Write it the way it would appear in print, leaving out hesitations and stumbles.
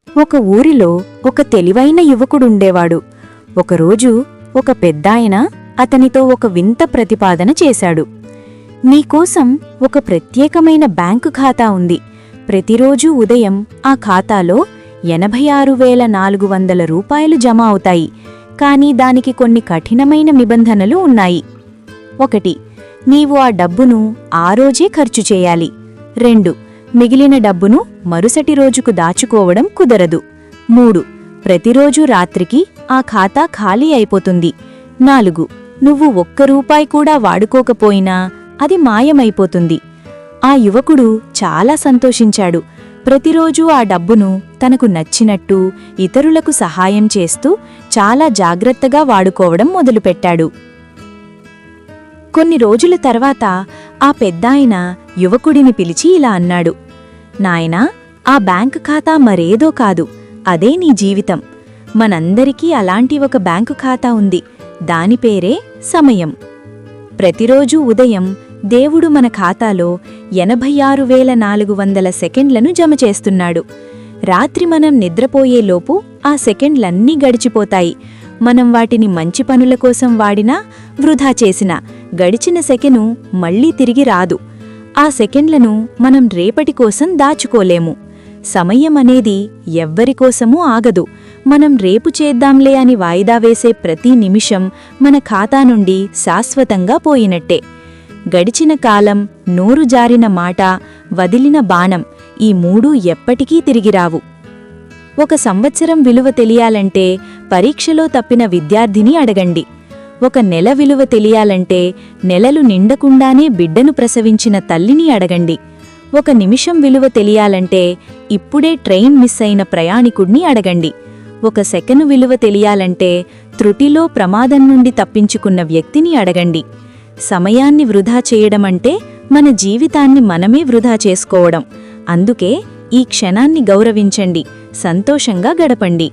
ఒక ఊరిలో ఒక తెలివైన యువకుడుండేవాడు. ఒకరోజు ఒక పెద్దాయన అతనితో ఒక వింత ప్రతిపాదన చేశాడు. నీకోసం ఒక ప్రత్యేకమైన బ్యాంకు ఖాతా ఉంది. ప్రతిరోజూ ఉదయం ఆ ఖాతాలో 86,400 రూపాయలు జమ అవుతాయి. కానీ దానికి కొన్ని కఠినమైన నిబంధనలు ఉన్నాయి. 1. నీవు ఆ డబ్బును ఆ రోజే ఖర్చు చేయాలి. 2. మిగిలిన డబ్బును మరుసటి రోజుకు దాచుకోవడం కుదరదు. 3. ప్రతిరోజు రాత్రికి ఆ ఖాతా ఖాళీ అయిపోతుంది. 4. నువ్వు ఒక్క రూపాయి కూడా వాడుకోకపోయినా అది మాయమైపోతుంది. ఆ యువకుడు చాలా సంతోషించాడు. ప్రతిరోజూ ఆ డబ్బును తనకు నచ్చినట్టు ఇతరులకు సహాయం చేస్తూ చాలా జాగ్రత్తగా వాడుకోవడం మొదలుపెట్టాడు. కొన్ని రోజుల తర్వాత ఆ పెద్దాయన యువకుడిని పిలిచి ఇలా అన్నాడు. నాయనా, ఆ బ్యాంకు ఖాతా మరేదో కాదు, అదే నీ జీవితం. మనందరికీ అలాంటి ఒక బ్యాంకు ఖాతా ఉంది. దాని పేరే సమయం. ప్రతిరోజూ ఉదయం దేవుడు మన ఖాతాలో 86,400 సెకండ్లను జమ చేస్తున్నాడు. రాత్రి మనం నిద్రపోయేలోపు ఆ సెకండ్లన్నీ గడిచిపోతాయి. మనం వాటిని మంచి పనుల కోసం వాడినా, వృధా చేసినా గడిచిన సెకెను మళ్లీ తిరిగి రాదు. ఆ సెకండ్లను మనం రేపటి కోసం దాచుకోలేము. సమయం అనేది ఎవ్వరికోసమూ ఆగదు. మనం రేపు చేద్దాంలే అని వాయిదా వేసే ప్రతి నిమిషం మన ఖాతా నుండి శాశ్వతంగా పోయినట్టే. గడిచిన కాలం, నోరు జారిన మాట, వదిలిన బాణం, ఈ మూడూ ఎప్పటికీ తిరిగిరావు. 1 సంవత్సరం విలువ తెలియాలంటే పరీక్షలో తప్పిన విద్యార్థిని అడగండి. 1 నెల విలువ తెలియాలంటే నెలలు నిండకుండానే బిడ్డను ప్రసవించిన తల్లిని అడగండి. 1 నిమిషం విలువ తెలియాలంటే ఇప్పుడే ట్రైన్ మిస్ అయిన ప్రయాణికుడిని అడగండి. 1 సెకను విలువ తెలియాలంటే త్రుటిలో ప్రమాదం నుండి తప్పించుకున్న వ్యక్తిని అడగండి. సమయాన్ని వృధా చేయడమంటే మన జీవితాన్ని మనమే వృధా చేసుకోవడం. అందుకే ఈ క్షణాన్ని గౌరవించండి, సంతోషంగా గడపండి.